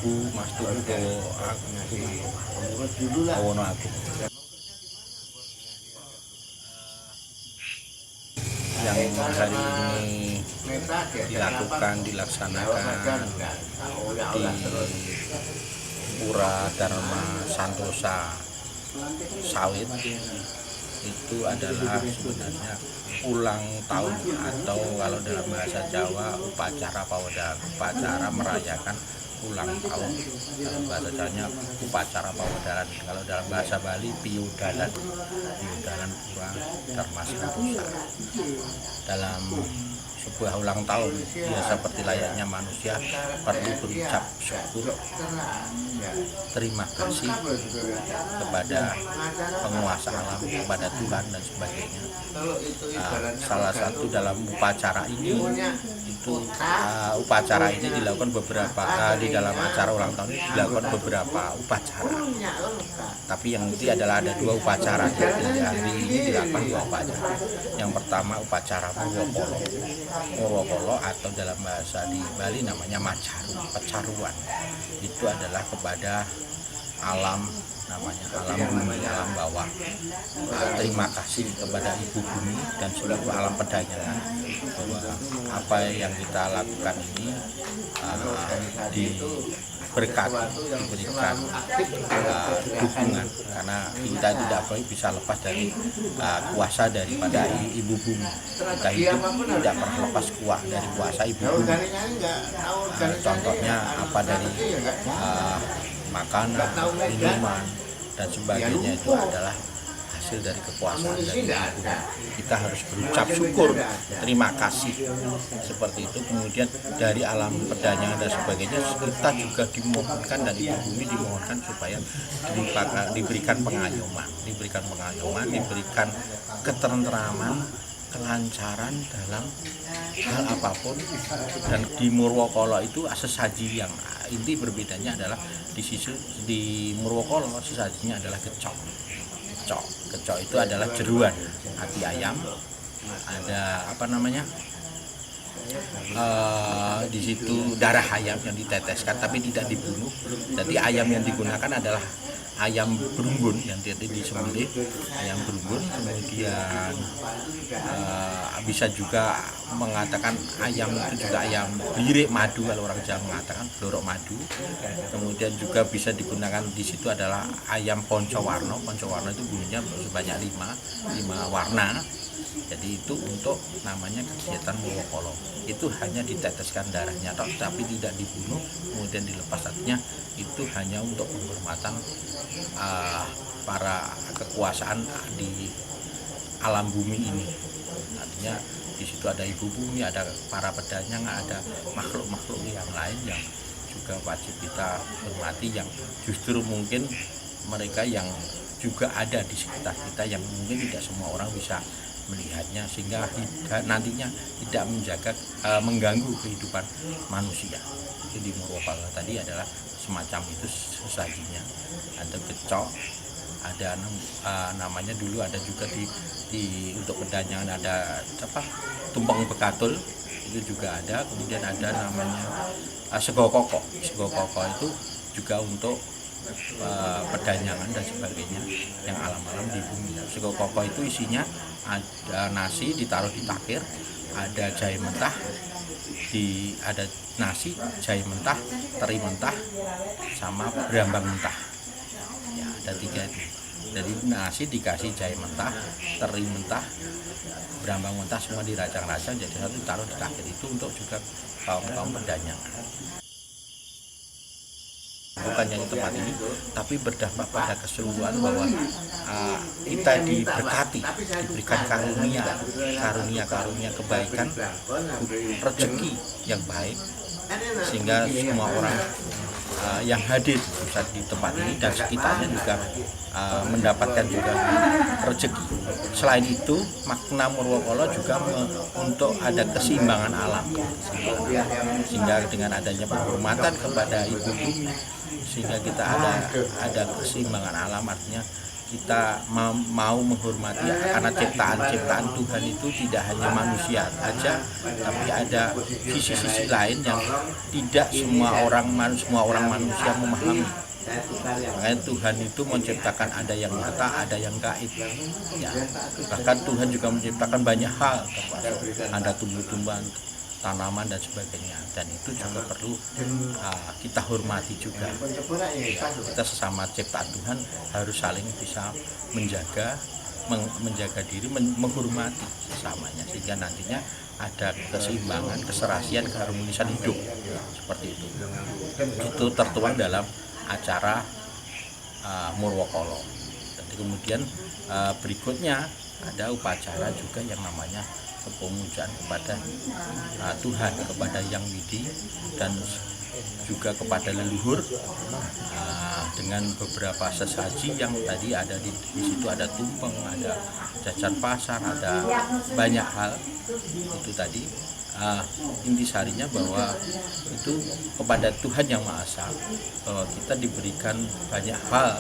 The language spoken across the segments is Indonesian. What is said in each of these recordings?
Prabu Mastungko Awono Agung yang hari ini dilaksanakan di Pura Dharma Santosa Sawit itu adalah sebenarnya ulang tahun atau kalau dalam bahasa Jawa upacara Pawedhan, upacara merayakan ulang tahun. Dalam bahasa Jawanya upacara Pawedhan, kalau dalam bahasa Bali Piudalan Pura Dharma Santosa. Dalam sebuah ulang tahun ya seperti layaknya manusia perlu berucap syukur, terima kasih kepada penguasa alam, kepada Tuhan dan sebagainya. Salah satu dalam upacara ini itu upacara ini dilakukan beberapa di dalam acara ulang tahun ini dilakukan beberapa upacara, tapi yang inti adalah ada dua upacara. Jadi hari ini dilakukan dua upacara. Yang pertama upacara Murwokolo atau dalam bahasa di Bali namanya pecaruan. Itu adalah kepada alam, namanya alam bumi, alam bawah. Terima kasih kepada Ibu Bumi dan seluruh alam pedanyangan bahwa apa yang kita lakukan ini diberikan dukungan, karena kita tidak boleh bisa lepas dari kuasa daripada Ibu Bumi. Kita hidup tidak pernah lepas dari kuasa Ibu Bumi. Contohnya apa, dari makanan, minuman dan sebagainya itu adalah hasil dari kekuasaan dari Ibu Bumi. Kita harus berucap syukur, terima kasih seperti itu. Kemudian dari alam pedanyangan dan sebagainya kita juga dimohonkan, dan Ibu Bumi dimohonkan supaya diberikan pengayoman, diberikan ketentraman, kelancaran dalam hal apapun. Dan di Murwokolo itu sesaji yang inti berbedanya adalah di Murwokolo sesajinya adalah kecok itu adalah jeruan hati ayam, ada di situ darah ayam yang diteteskan tapi tidak dibunuh. Jadi ayam yang digunakan adalah ayam berumbun yang tadi disembelih, ayam berumbun. Kemudian bisa juga mengatakan ayam itu juga ayam blirik madu, kalau orang Jawa mengatakan blorok madu. Kemudian juga bisa digunakan di situ adalah ayam poncowarno itu bulunya sebanyak 5 warna. Jadi itu untuk namanya kegiatan Murwokolo. Itu hanya diteteskan darahnya tapi tidak dibunuh, kemudian dilepas. Artinya itu hanya untuk penghormatan para kekuasaan di alam bumi ini. Artinya di situ ada Ibu Bumi, ada para pedanyang, ada makhluk-makhluk yang lain yang juga wajib kita hormati, yang justru mungkin mereka yang juga ada di sekitar kita yang mungkin tidak semua orang bisa melihatnya, sehingga nantinya tidak mengganggu kehidupan manusia. Jadi Murwokolo tadi adalah semacam itu sesajinya. Ada kecok, ada namanya dulu ada juga di untuk pedanyangan ada tumpeng bekatul, itu juga ada. Kemudian ada namanya sego koko itu juga untuk pedanyangan dan sebagainya yang alam-alam di bumi. Sego koko itu isinya ada nasi ditaruh di takir, ada jahe mentah, ada nasi, jahe mentah, teri mentah, sama berambang mentah. Ya, ada 3 itu. Jadi nasi dikasih jahe mentah, teri mentah, berambang mentah, semua diracang-racang jadi satu, ditaruh di takir. Itu untuk juga kaum pedanyangan. Bukan hanya tempat ini, tapi berdampak pada keseluruhan bahwa kita diberkati, diberikan karunia kebaikan, rezeki yang baik, sehingga semua orang yang hadir di tempat ini dan sekitarnya juga mendapatkan juga rezeki. Selain itu, makna Murwokolo juga untuk ada keseimbangan alam, sehingga dengan adanya penghormatan kepada Ibu Bumi, sehingga kita ada keseimbangan alam. Artinya kita mau menghormati karena ciptaan Tuhan itu tidak hanya manusia aja, tapi ada sisi-sisi lain yang tidak semua orang manusia memahami. Makanya Tuhan itu menciptakan ada yang nyata, ada yang gaib. Ya, bahkan Tuhan juga menciptakan banyak hal, ada tumbuh-tumbuhan, tanaman dan sebagainya, dan itu juga perlu kita hormati juga. Ya, kita sesama ciptaan Tuhan harus saling bisa menjaga diri, menghormati sesamanya, sehingga nantinya ada keseimbangan, keserasian, keharmonisan hidup seperti itu. Itu tertuang dalam acara Murwokolo. Dan kemudian berikutnya ada upacara juga yang namanya pemujaan kepada Tuhan, kepada Yang Widi, dan juga kepada leluhur dengan beberapa sesaji yang tadi ada di situ. Ada tumpeng, ada jajan pasar, ada banyak hal itu tadi. Intisarinya bahwa itu kepada Tuhan Yang Maha Esa, bahwa kita diberikan banyak hal.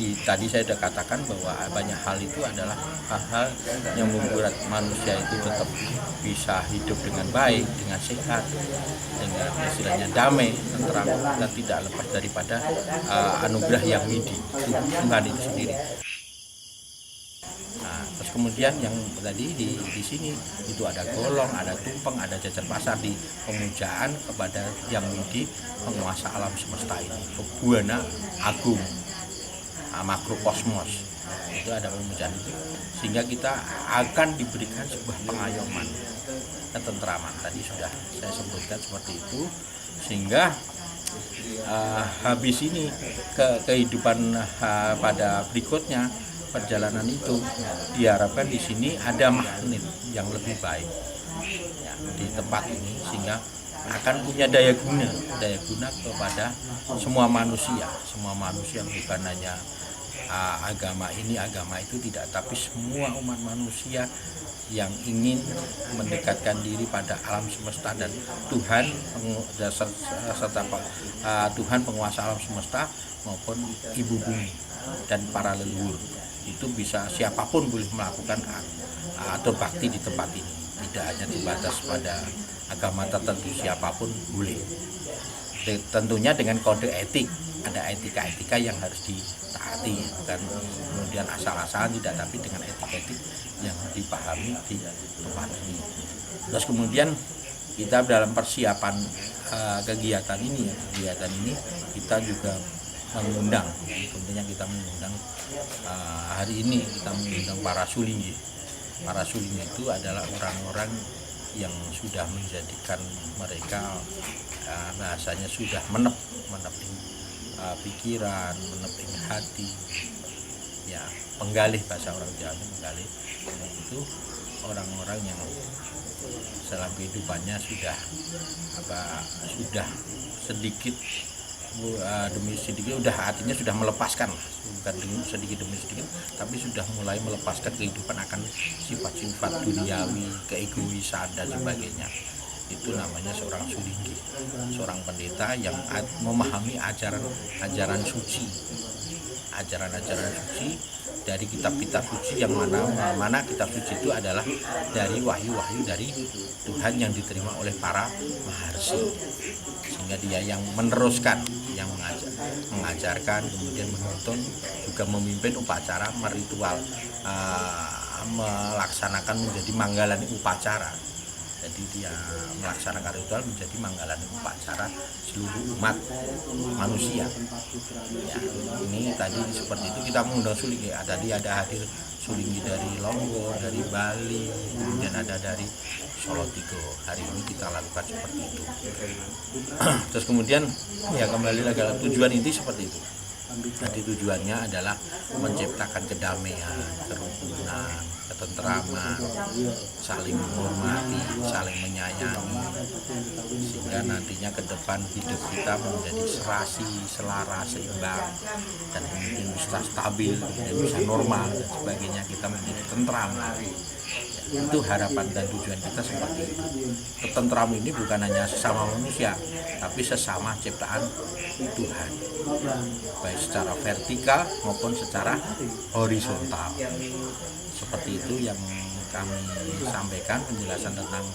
Tadi saya sudah katakan bahwa banyak hal itu adalah hal-hal yang membuat manusia itu tetap bisa hidup dengan baik, dengan sehat, dengan istilahnya damai, tentram, dan tidak lepas daripada anugerah Yang Widi, Tuhan itu sendiri. Nah, terus kemudian yang tadi di sini itu ada golong, ada tumpeng, ada jajan pasar di pemujaan kepada Yang Widi, penguasa alam semesta ini, Buana Agung, makrokosmos. Itu ada pemujaan itu, sehingga kita akan diberikan sebuah pengayoman, ketentraman. Tadi sudah saya sebutkan seperti itu, sehingga habis ini kehidupan pada berikutnya perjalanan itu diharapkan di sini ada magnet yang lebih baik ya, di tempat ini, sehingga akan punya daya guna kepada semua manusia bukan hanya agama ini agama itu, tidak, tapi semua umat manusia yang ingin mendekatkan diri pada alam semesta dan Tuhan serta Tuhan penguasa alam semesta maupun ibu bumi dan para leluhur. Itu bisa siapapun boleh melakukan atau bakti di tempat ini, tidak hanya dibatas pada agama tertentu, siapapun boleh. Tentunya dengan kode etik, ada etika-etika yang harus ditaati, bukan kemudian asal-asalan, tidak, tapi dengan etik-etik yang dipahami di tempat ini. Terus kemudian kita dalam persiapan kegiatan ini kita juga mengundang, tentunya kita mengundang hari ini kita mengundang para sulinggi. Para sulinggi itu adalah orang-orang yang sudah menjadikan mereka bahasanya sudah meneping pikiran, meneping hati, ya, penggalih, bahasa orang Jawa menggalih. Itu orang-orang yang dalam kehidupannya sudah sedikit demi sedikit, artinya sudah melepaskan, bukan sedikit demi sedikit, tapi sudah mulai melepaskan kehidupan akan sifat-sifat duniawi, keegoisan dan sebagainya. Itu namanya seorang sulinggi, seorang pendeta yang memahami ajaran suci dari kitab-kitab suci, yang mana kitab suci itu adalah dari wahyu-wahyu dari Tuhan yang diterima oleh para maharsi, sehingga dia yang meneruskan, yang mengajarkan, kemudian menuntun, juga memimpin upacara meritual, melaksanakan menjadi manggalan upacara. Jadi dia melaksanakan ritual menjadi manggalan upacara seluruh umat manusia. Ya, ini tadi seperti itu kita mengundang sulinggi. Tadi ada hadir sulinggi dari Lombok, dari Bali, kemudian ada dari Solo Tigo. Hari ini kita lakukan seperti itu. Terus kemudian ya kembali lagi, tujuan inti seperti itu. Jadi tujuannya adalah menciptakan kedamaian, kerukunan, ketentraman, saling menghormati, saling menyayangi, sehingga nantinya ke depan hidup kita menjadi serasi, selaras, seimbang, dan kemudian bisa stabil, kemudian bisa normal dan sebagainya, kita menjadi tentram. Itu harapan dan tujuan kita seperti itu. Ketentraman ini bukan hanya sesama manusia, tapi sesama ciptaan Tuhan, baik secara vertikal maupun secara horizontal. Seperti itu yang kami sampaikan penjelasan tentang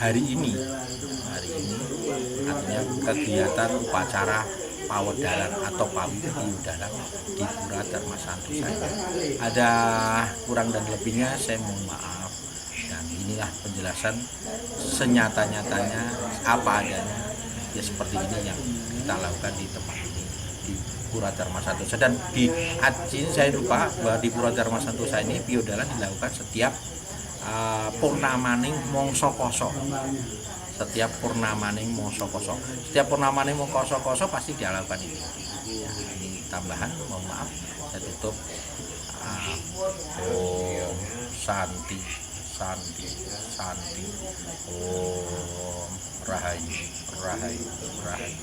hari ini. Hari ini artinya kegiatan upacara Pawedalan atau Pawiyudalan di Pura Dharma Santosa. Ada kurang dan lebihnya saya mohon maaf, dan inilah penjelasan senyata-nyatanya apa adanya ya, seperti ini yang kita lakukan di tempat ini di Pura Dharma Santosa. Dan di sini saya lupa bahwa di Pura Dharma Santosa ini Piyudalan dilakukan setiap purnamaning mongso koso. Setiap purnamaning mongso koso. Setiap purnamaning mongso koso pasti dilakukan ini. Ya, ini tambahan, mohon maaf. Saya tutup. Om Santi, Santi, Santi. Om Rahayu, Rahayu, Rahayu.